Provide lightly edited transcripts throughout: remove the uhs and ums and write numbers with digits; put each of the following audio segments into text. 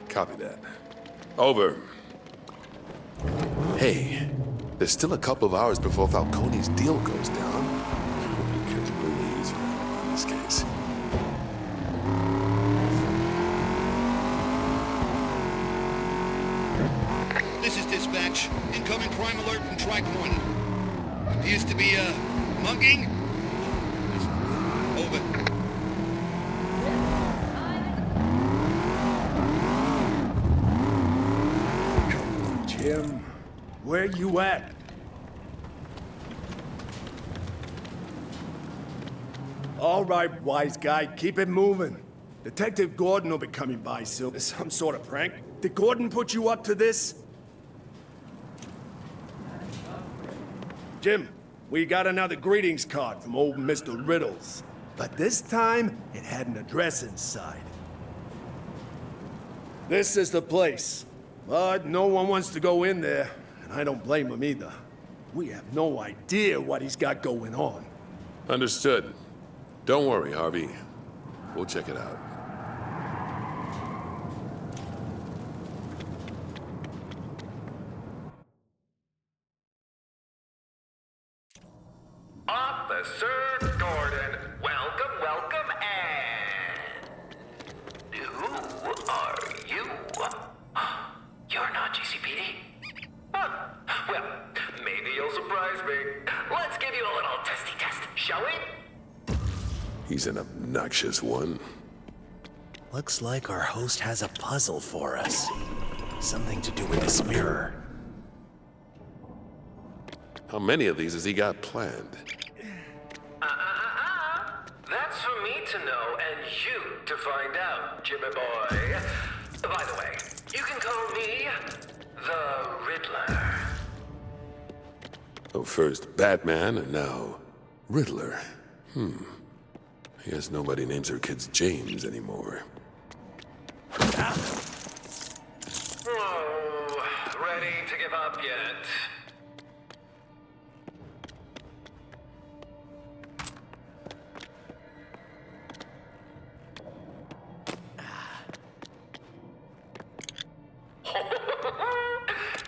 Copy that. Over. Hey, there's still a couple of hours before Falcone's deal goes down. We can really use help in this case. This is dispatch. Incoming crime alert from Tri-Point. Appears to be a mugging. Over. Jim, where you at? All right, wise guy, keep it moving. Detective Gordon will be coming by soon. Some sort of prank. Did Gordon put you up to this? Jim, we got another greetings card from old Mr. Riddles. But this time, it had an address inside. This is the place. But no one wants to go in there, and I don't blame him either. We have no idea what he's got going on. Understood. Don't worry, Harvey. We'll check it out. Officer Gordon, welcome, welcome, and who are you? You're not GCPD? Huh. Well, maybe you'll surprise me. Let's give you a little testy test, shall we? He's an obnoxious one. Looks like our host has a puzzle for us. Something to do with this mirror. How many of these has he got planned? That's for me to know and you to find out, Jimmy boy. By the way, you can call me the Riddler. Oh, first Batman and now Riddler. I guess nobody names their kids James anymore. Oh, ready to give up yet?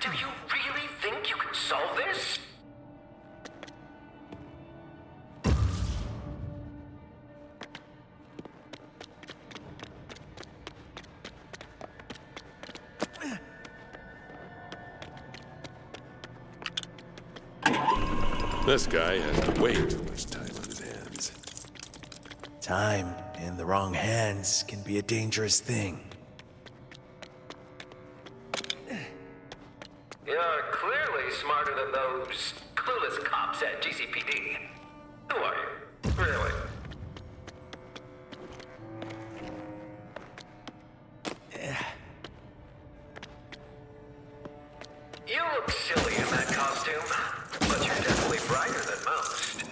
Do you really think you can solve this? This guy has way too much time on his hands. Time in the wrong hands can be a dangerous thing. You're clearly smarter than those clueless cops at GCPD. Who are you? Really? You look silly in that costume, but you're definitely brighter than most.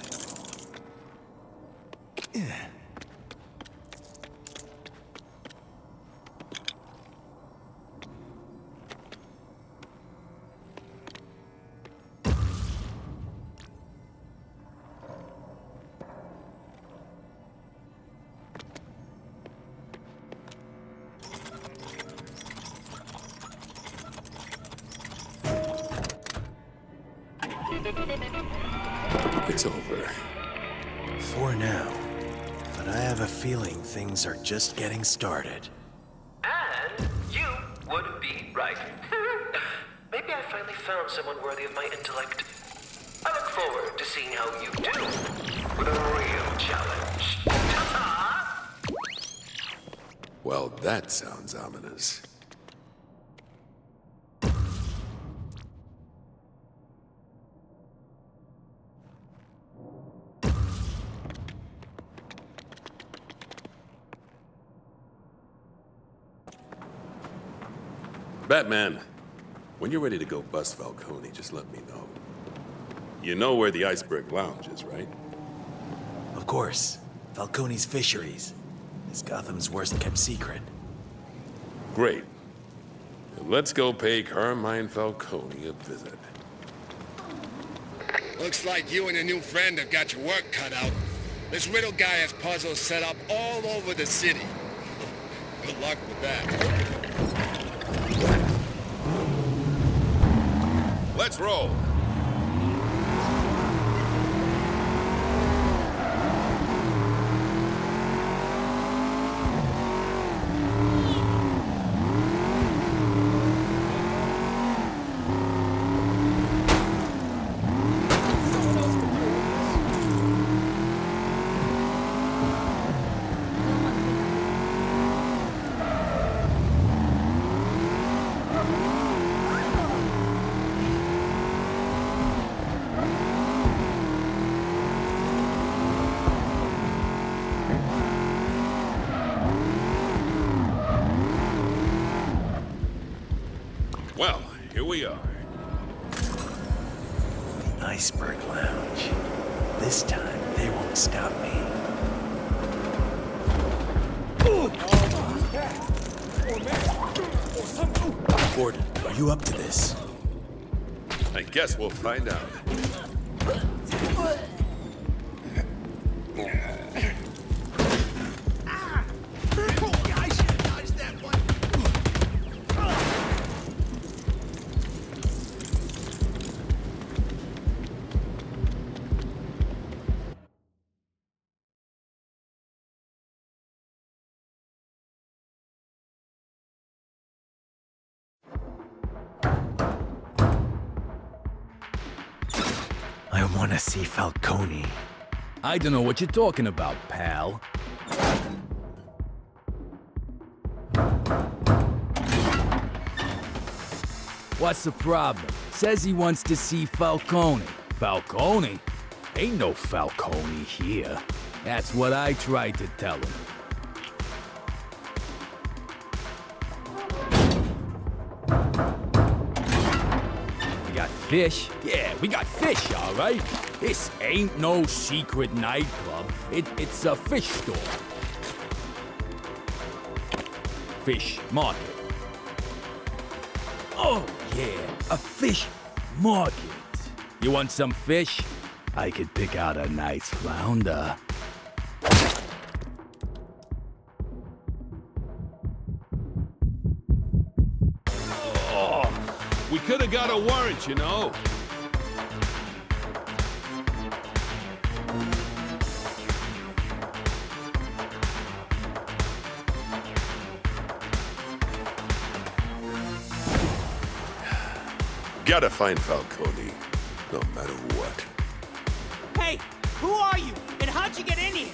It's over. For now. But I have a feeling things are just getting started. And you would be right. Maybe I finally found someone worthy of my intellect. I look forward to seeing how you do with a real challenge. Ta-ta! Well, that sounds ominous. Batman, when you're ready to go bust Falcone, just let me know. You know where the Iceberg Lounge is, right? Of course. Falcone's Fisheries is Gotham's worst-kept secret. Great. Then let's go pay Carmine Falcone a visit. Looks like you and your new friend have got your work cut out. This Riddle guy has puzzles set up all over the city. Good luck with that. Let's roll. Well, here we are. The Iceberg Lounge. This time, they won't stop me. Gordon, are you up to this? I guess we'll find out. I want to see Falcone. I don't know what you're talking about, pal. What's the problem? Says he wants to see Falcone. Falcone? Ain't no Falcone here. That's what I tried to tell him. We got fish? Yeah, we got fish, all right? This ain't no secret nightclub. It's a fish store. Fish market. Oh, yeah, a fish market. You want some fish? I could pick out a nice flounder. We could have got a warrant, you know. Gotta find Falcone, no matter what. Hey, who are you? And how'd you get in here?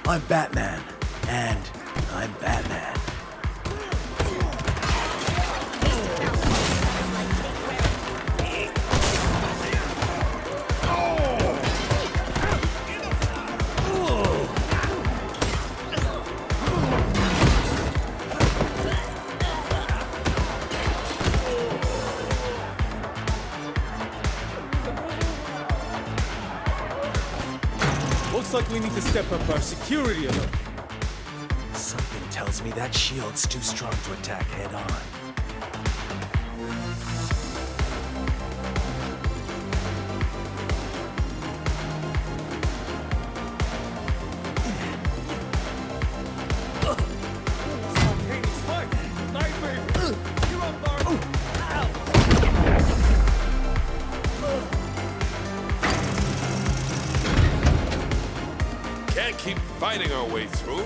I'm Batman, and I'm Batman. Looks like we need to step up our security a little. Something tells me that shield's too strong to attack head-on. Can't keep fighting our way through.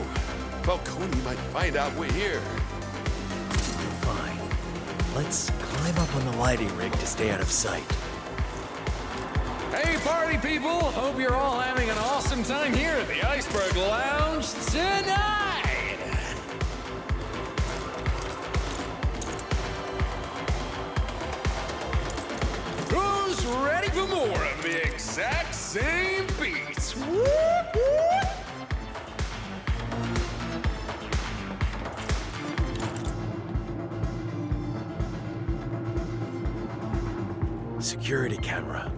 Falcone might find out we're here. Fine. Let's climb up on the lighting rig to stay out of sight. Hey, party people! Hope you're all having an awesome time here at the Iceberg Lounge tonight! Who's ready for more of the exact same beats? Whoop, whoop! Security camera.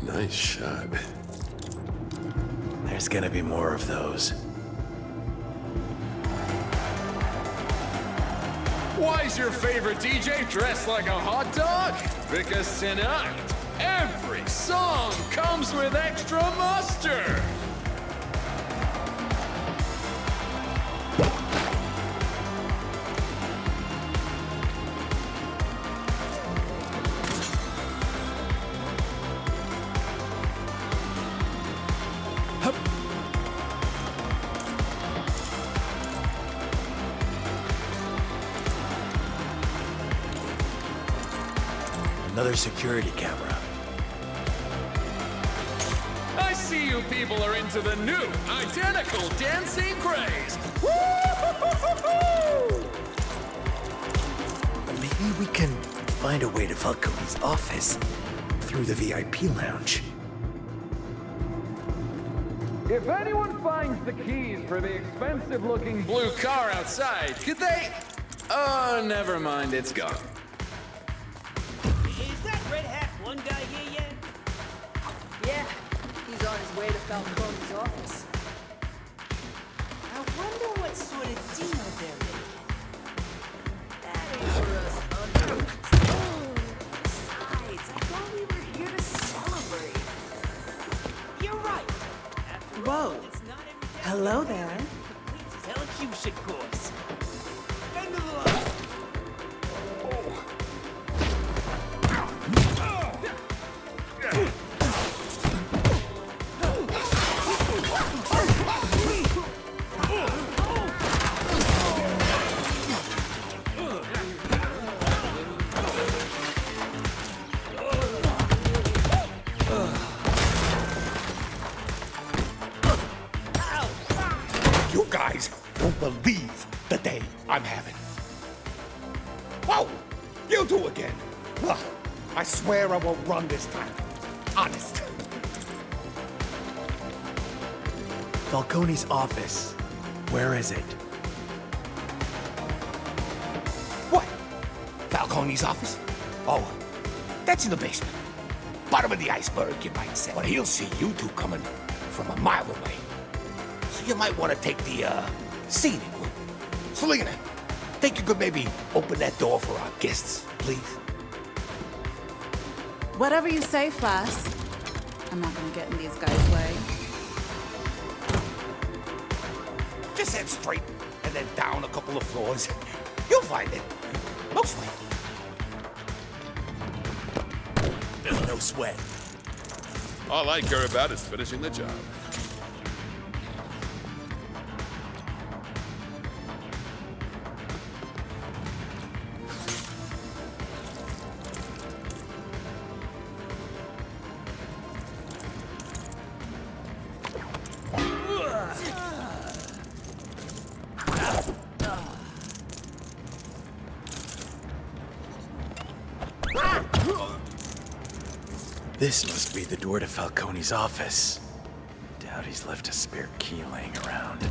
Nice shot. There's gonna be more of those. Why's your favorite DJ dressed like a hot dog? Because tonight, every song comes with extra mustard! another security camera. I see you people are into the new, identical dancing craze. Woo-hoo-hoo-hoo-hoo! Maybe we can find a way to Falcone's office through the VIP lounge. If anyone finds the keys for the expensive-looking blue car outside, could they... Oh, never mind, it's gone. Is that red hat one guy here yet? Yeah, he's on his way to Falcone's office. I wonder what sort of deal they're making. That ain't for us under. Besides, I thought we were here to celebrate. You're right. After Whoa. all, it's not every day Hello there. completes his elocution course. End of the line. You guys won't believe the day I'm having. Whoa! You two again. Ugh, I swear I won't run this time. Honest. Falcone's office. Where is it? What? Falcone's office? Oh, that's in the basement. Bottom of the iceberg, you might say. But he'll see you two coming from a mile away. So you might want to take the, scenic route. Selena, think you could maybe open that door for our guests, please? Whatever you say, Flash. I'm not gonna get in these guys' way. Just head straight and then down a couple of floors. You'll find it. Mostly. There's no sweat. All I care about is finishing the job. This must be the door to Falcone's office. Doubt he's left a spare key laying around.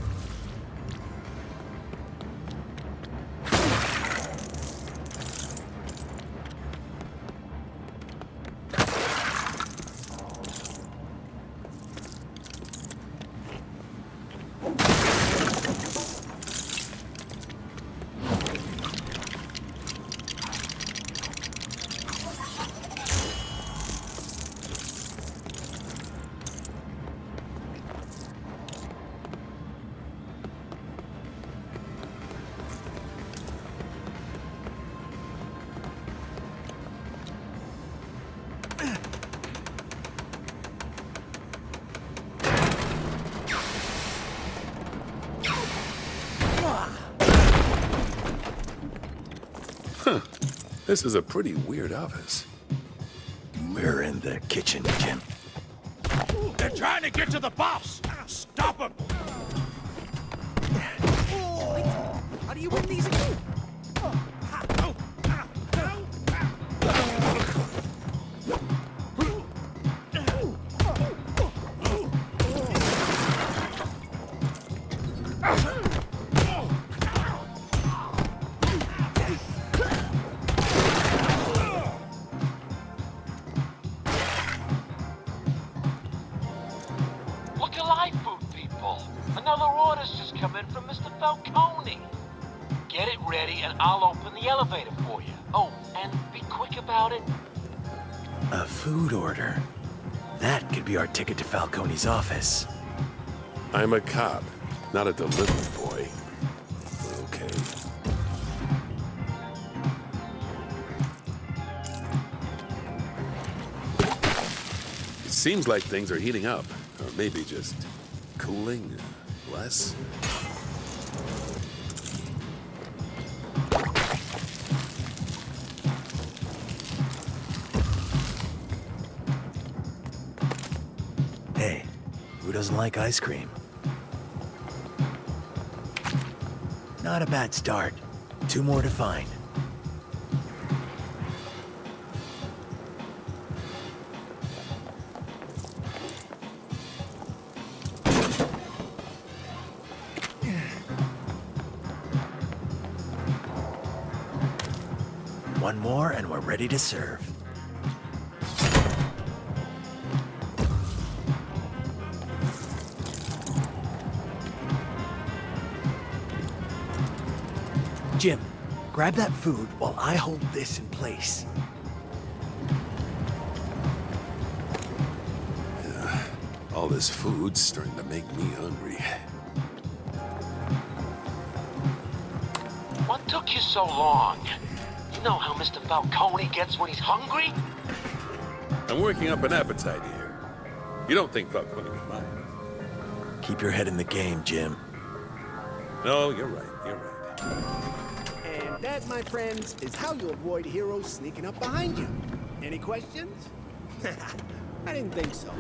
This is a pretty weird office. We're in the kitchen, Jim. They're trying to get to the boss. Stop them. How do you win these again? Look alive, food people. Another order's just come in from Mr. Falcone. Get it ready and I'll open the elevator for you. Oh, and be quick about it. A food order. That could be our ticket to Falcone's office. I'm a cop, not a delivery boy. Okay. It seems like things are heating up, or maybe just cooling less. Hey, who doesn't like ice cream? Not a bad start. 2 more to find. One more and we're ready to serve. Jim, grab that food while I hold this in place. All this food's starting to make me hungry. What took you so long? You know how Mr. Falcone gets when he's hungry? I'm working up an appetite here. You don't think Falcone would mind? Keep your head in the game, Jim. No, you're right. You're right. And that, my friends, is how you avoid heroes sneaking up behind you. Any questions? I didn't think so.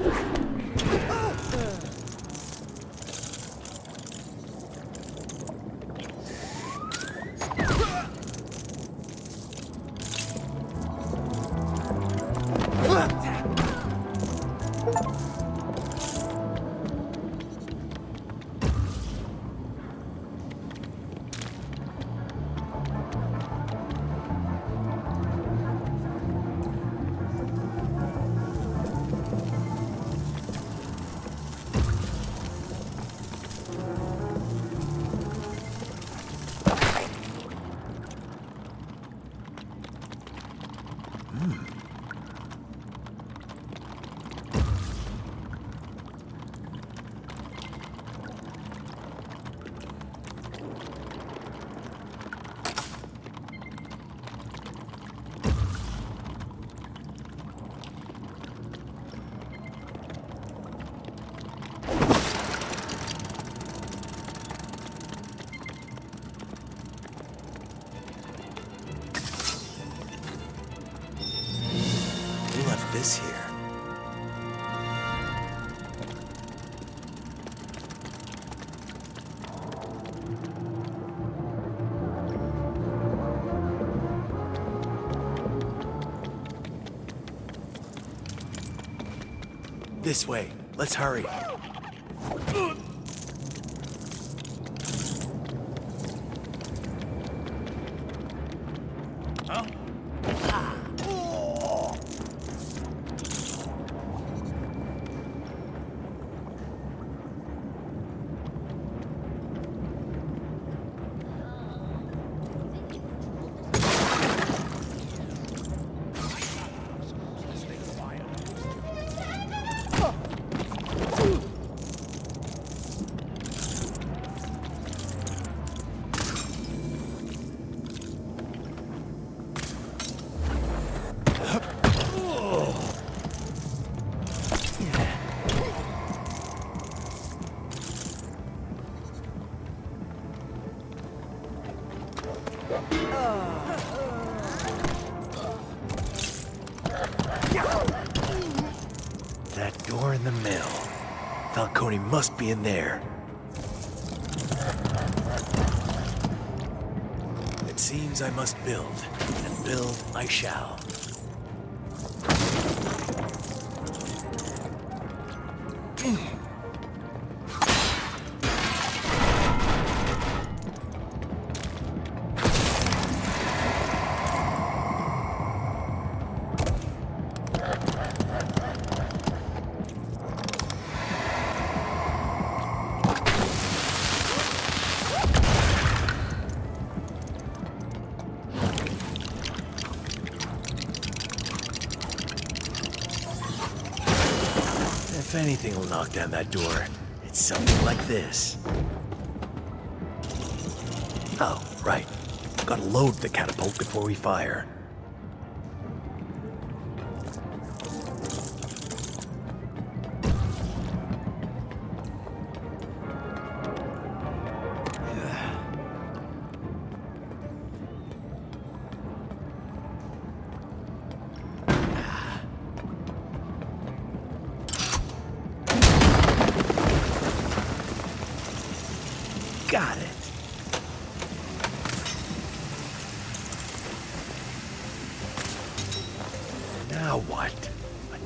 This here. This way. Let's hurry. That door in the mill. Falcone must be in there. It seems I must build, and build I shall. If anything will knock down that door, it's something like this. Oh, right. Gotta load the catapult before we fire.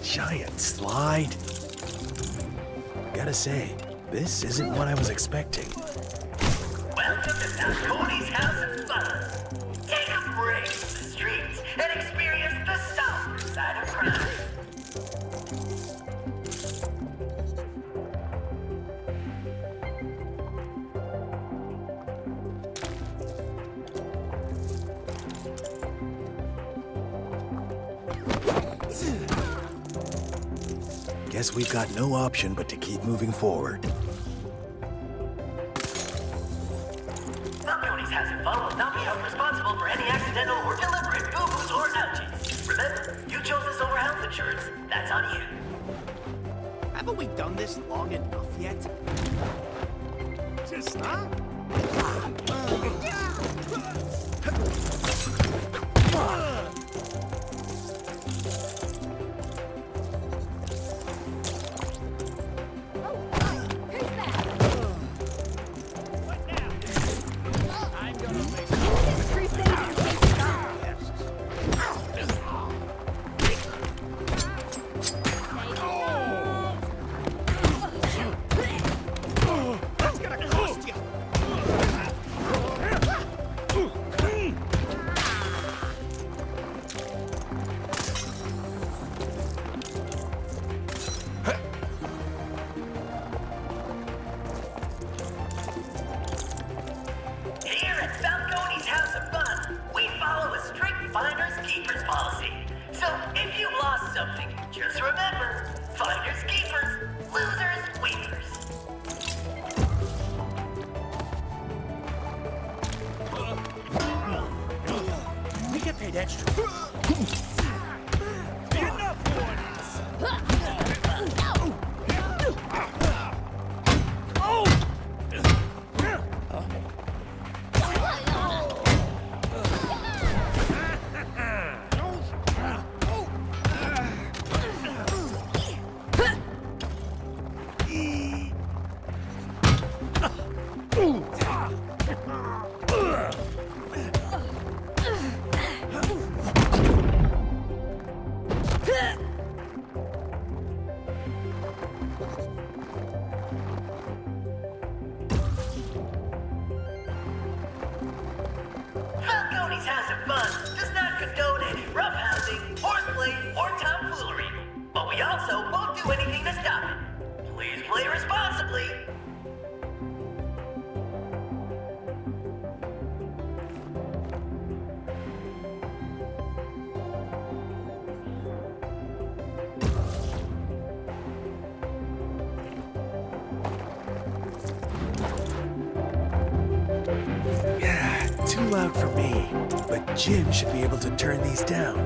giant slide. Gotta say, this isn't what I was expecting. Welcome to Falcone's House of Fun. Take a break from the streets and experience the softer side of crime. Guess we've got no option but to keep moving forward. Falcone's House of Fun will not be held responsible for any accidental or deliberate boo-boos or ouchies. Remember, you chose this over health insurance. That's on you. Haven't we done this long enough yet? Just, huh? Here at Falcone's House of Fun, we follow a strict finders keepers policy. So if you've lost something, just remember, finders keepers, losers weepers. We get paid extra. Enough warnings! Falcone's House of Fun does not condone any roughhousing, horseplay, or tomfoolery. But we also won't do anything to stop it. Please play responsibly. Too loud for me, but Jim should be able to turn these down.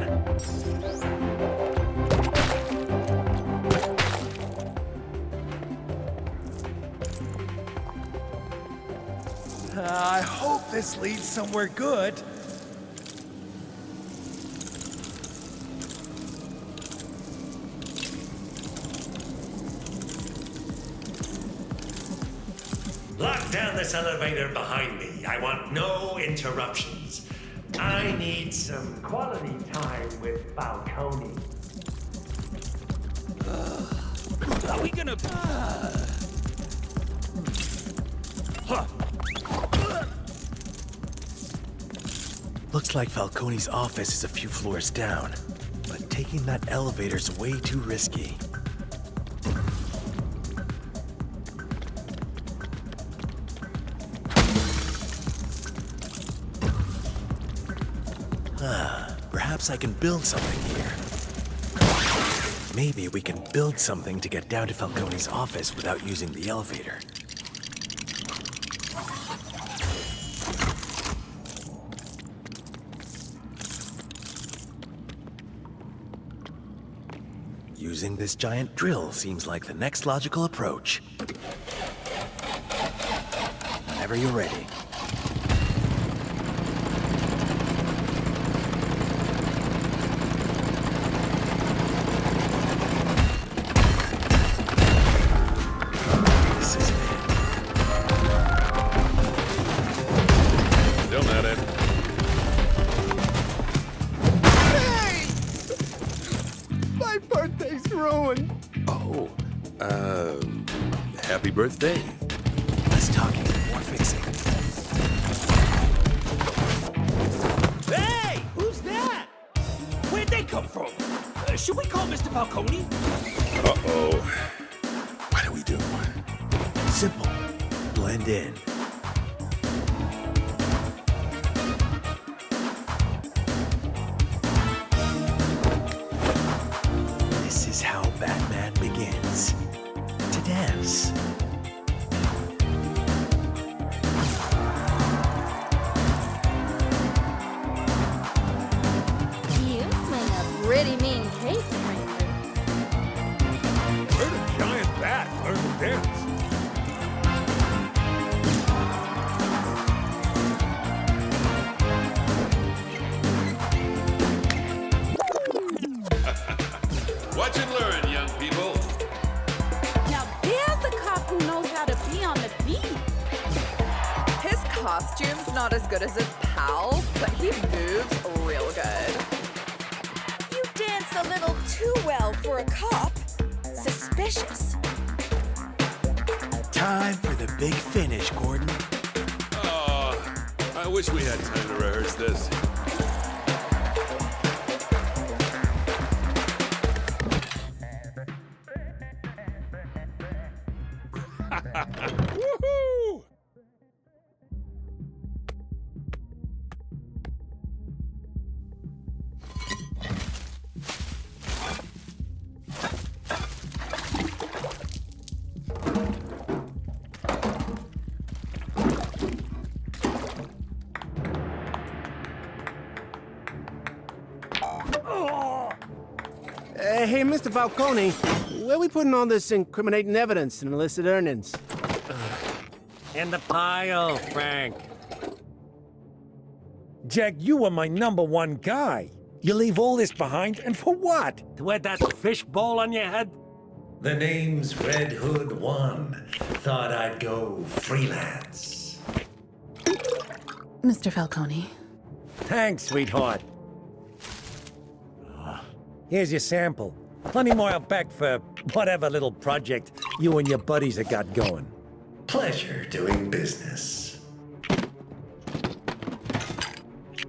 I hope this leads somewhere good. Lock down this elevator behind me. I want no interruptions. I need some quality time with Falcone. Are we gonna... Looks like Falcone's office is a few floors down, but taking that elevator's way too risky. Perhaps I can build something here. Maybe we can build something to get down to Falcone's office without using the elevator. Using this giant drill seems like the next logical approach. Whenever you're ready. My birthday's ruined. Oh, happy birthday. Less talking, more fixing. Hey! Who's that? Where'd they come from? Should we call Mr. Falcone? Uh-oh. What do we do? Simple. Blend in. This is how Batman begins. To dance. You swing a pretty mean cake, Kramer. Heard a giant bat learn to dance. Watch and learn, young people. Now there's a cop who knows how to be on the beat. His costume's not as good as his pals, but he moves real good. You dance a little too well for a cop. Suspicious. Time for the big finish, Gordon. Oh, I wish we had time to rehearse this. Woohoo! Hey, Mr. Falcone, where we putting all this incriminating evidence and illicit earnings? In the pile, Frank. Jack, you were my #1 guy. You leave all this behind, and for what? To wear that fish bowl on your head? The name's Red Hood 1. Thought I'd go freelance. Mr. Falcone. Thanks, sweetheart. Here's your sample. Plenty more out back for whatever little project you and your buddies have got going. Pleasure doing business.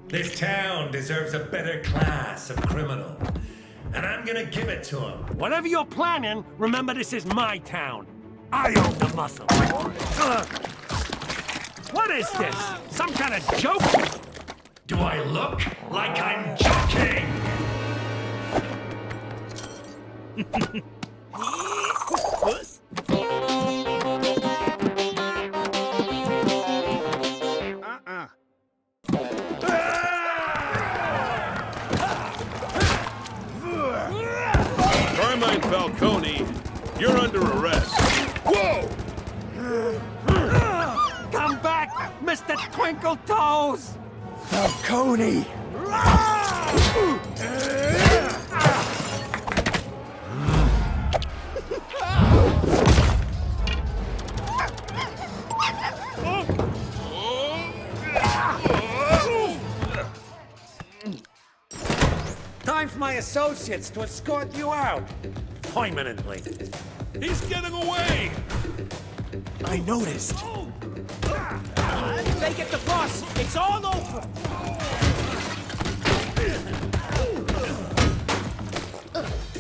This town deserves a better class of criminal, and I'm gonna give it to him. Whatever you're planning, remember this is my town. I own the muscle. What is this? Some kind of joke? Do I look like I'm joking? Carmine Falcone, you're under arrest. Whoa! Come back, Mr. Twinkle Toes! Falcone! Time for my associates to escort you out. Permanently. He's getting away! I noticed. They get the bus! It's all over!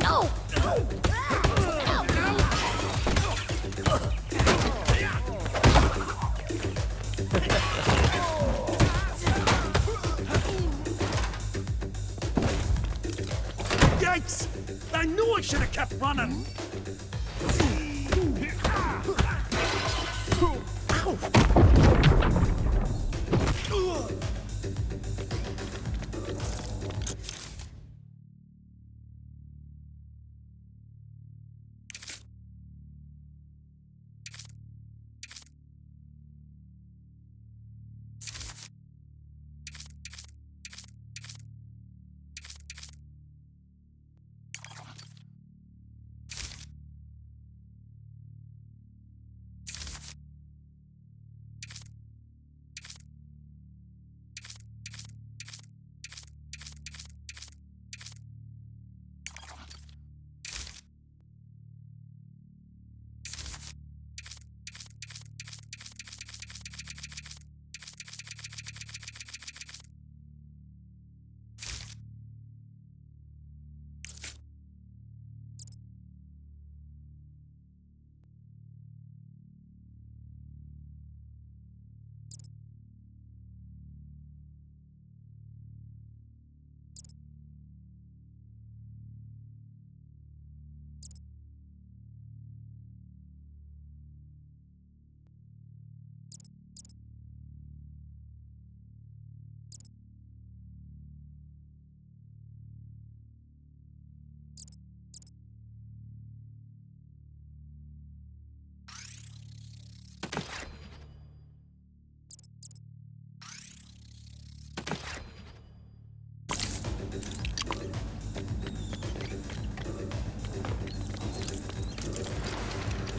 No! Yikes! I knew I should have kept running!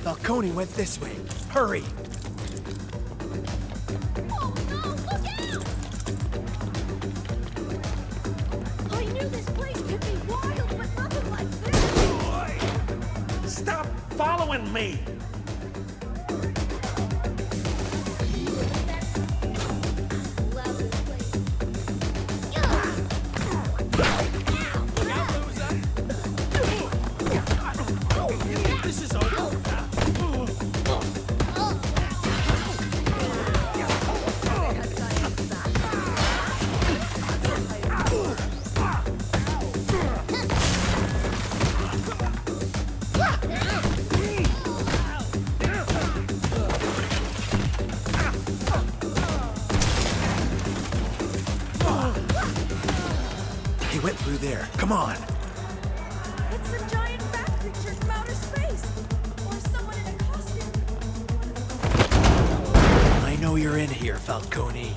Falcone went this way. Hurry! I knew this place could be wild, but nothing like this. Stop following me! This is over. He went through there. Come on. It's a giant bat creature from outer space. Or someone in a costume. I know you're in here, Falcone.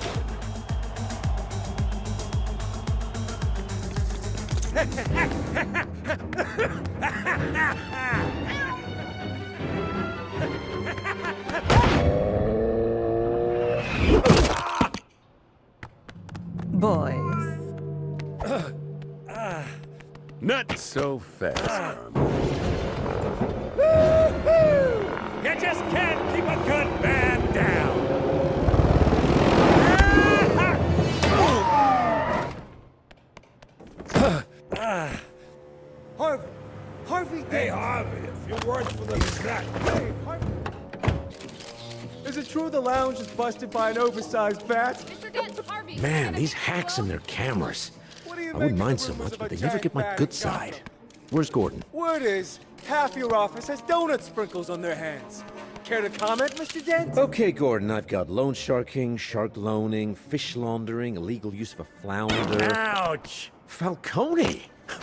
Boys. Not so fast, Carmine. You just can't keep a good man down! Harvey! Harvey! Hey, Harvey, a few words for the snack. Hey, Harvey! Is it true the lounge is busted by an oversized bat? Mr. Dent, Harvey! Man, these hacks and their cameras. What do you I wouldn't make mind of so rumors much, of but a they never get my giant good bat in side. Gotham? Where's Gordon? Word is, half your office has donut sprinkles on their hands. Care to comment, Mr. Dent? Okay, Gordon, I've got loan sharking, shark loaning, fish laundering, illegal use of a flounder. Ouch! Falcone!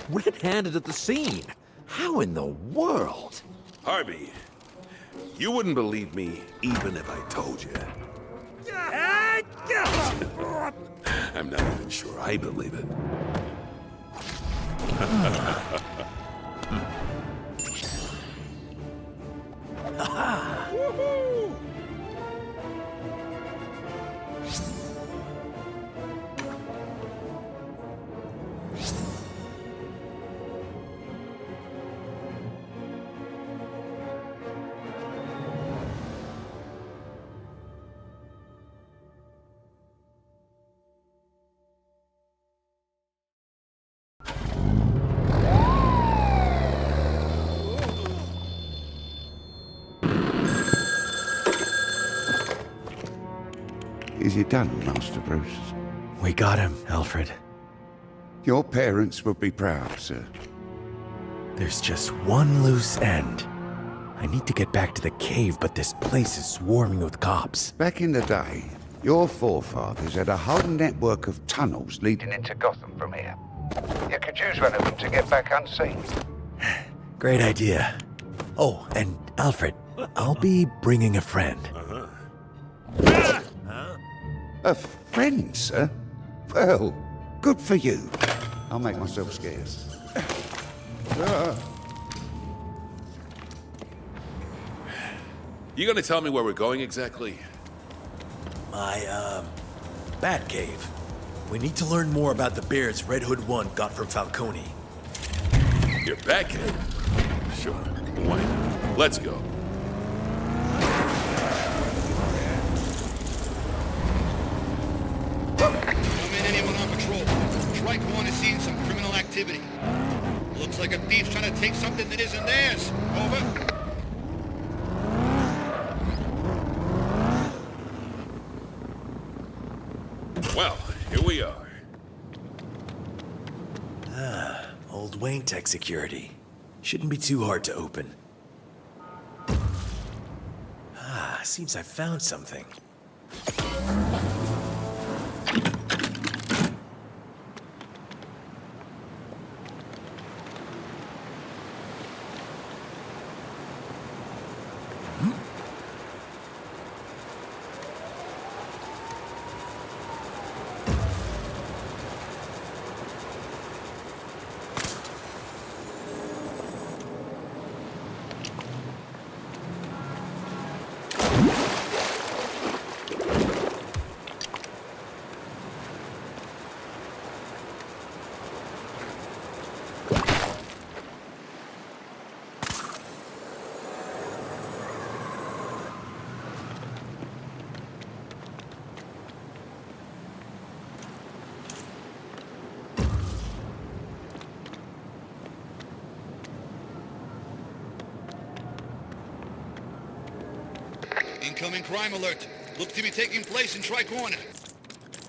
Red-handed at the scene! How in the world? Harvey, you wouldn't believe me even if I told you. I'm not even sure I believe it. Is it done, Master Bruce? We got him, Alfred. Your parents would be proud, sir. There's just one loose end. I need to get back to the cave, but this place is swarming with cops. Back in the day, your forefathers had a whole network of tunnels leading into Gotham from here. You could use one of them to get back unseen. Great idea. Oh, and Alfred, I'll be bringing a friend. A friend, sir? Well, good for you. I'll make myself scarce. You gonna tell me where we're going exactly? My, Bat Cave. We need to learn more about the bears Red Hood 1 got from Falcone. You're back in? Sure. Why not? Let's go. Come in, anyone on patrol. Tricone has seen some criminal activity. Looks like a thief's trying to take something that isn't theirs. Over. Well, here we are. Old Wayne Tech security. Shouldn't be too hard to open. Seems I found something. Incoming crime alert. Look to be taking place in Tri-Corner.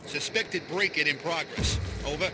Suspected break-in in progress. Over.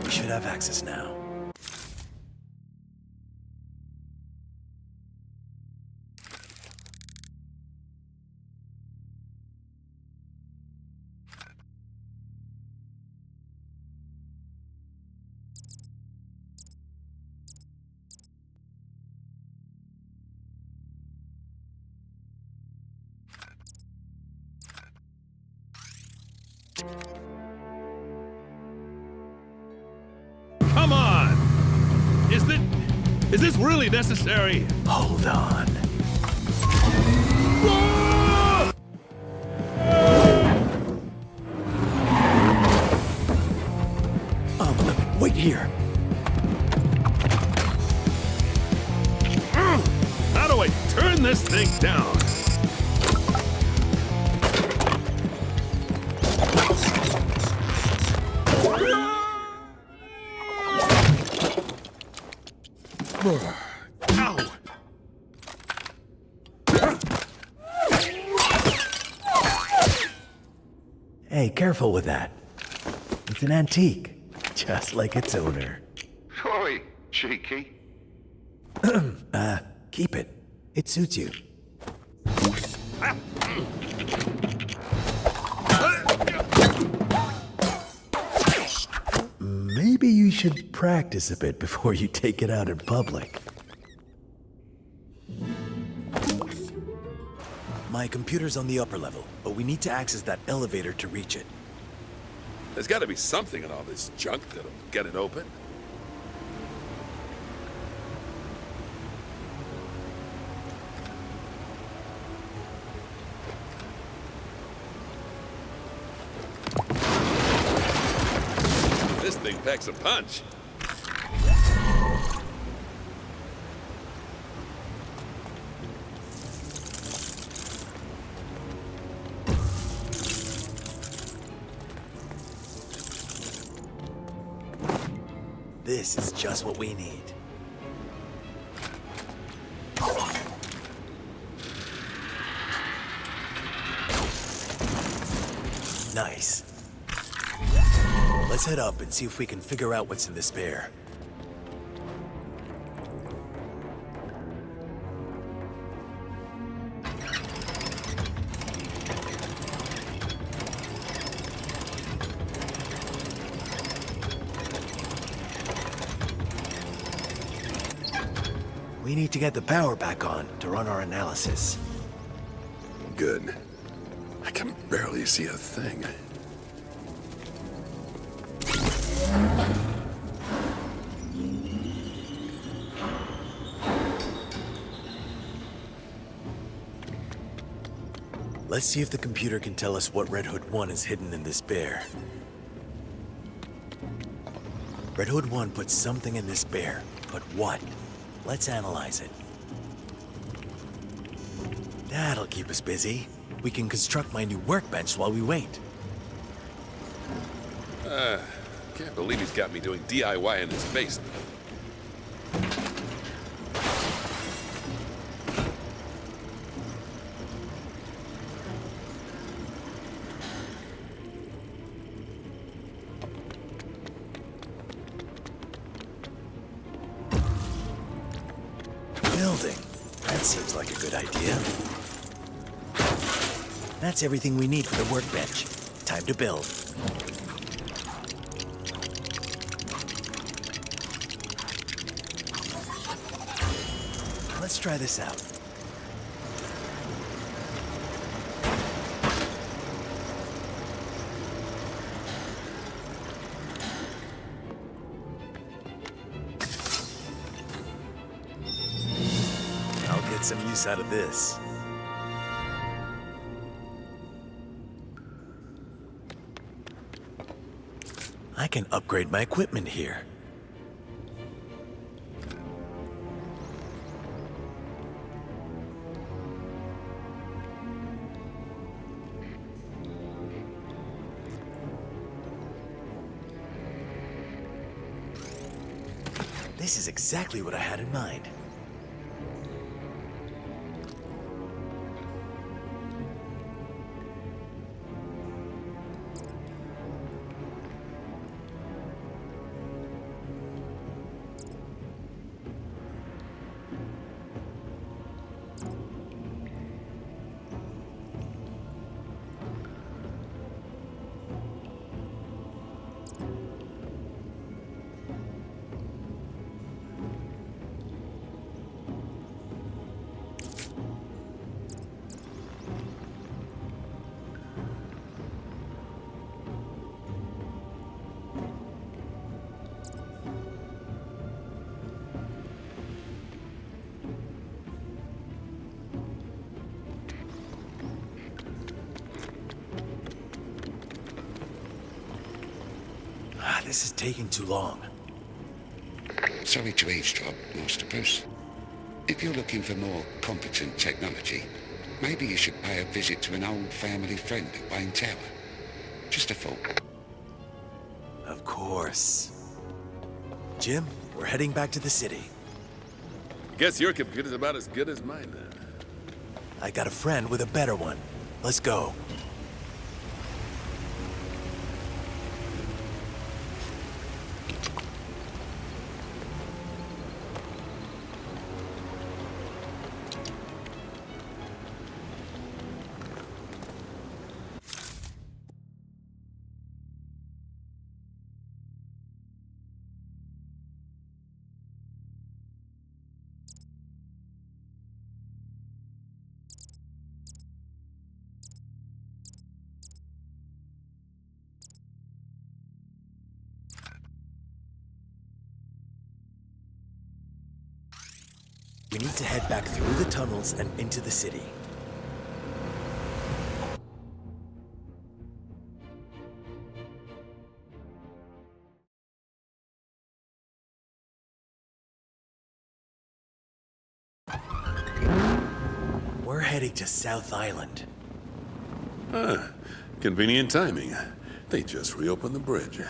We should have access now. Come on! Is this really necessary? Hold on. Wait here. How do I turn this thing down? Ow! Hey, careful with that. It's an antique, just like its owner. Oi, cheeky. Keep it. It suits you. Maybe you should practice a bit before you take it out in public. My computer's on the upper level, but we need to access that elevator to reach it. There's got to be something in all this junk that'll get it open. This thing packs a punch. This is just what we need. Nice. Let's head up and see if we can figure out what's in the spare. We need to get the power back on to run our analysis. Good. I can barely see a thing. Let's see if the computer can tell us what Red Hood 1 is hidden in this bear. Red Hood 1 put something in this bear, but what? Let's analyze it. That'll keep us busy. We can construct my new workbench while we wait. Can't believe he's got me doing DIY in his basement. building. That seems like a good idea. That's everything we need for the workbench. Time to build. Let's try this out. I'll get some use out of this. I can upgrade my equipment here. This is exactly what I had in mind. This is taking too long. Sorry to eavesdrop, Master Bruce. If you're looking for more competent technology, maybe you should pay a visit to an old family friend at Wayne Tower. Just a thought. Of course. Jim, we're heading back to the city. Guess your computer's about as good as mine then. I got a friend with a better one. Let's go. We need to head back through the tunnels and into the city. We're heading to South Island. Convenient timing. They just reopened the bridge.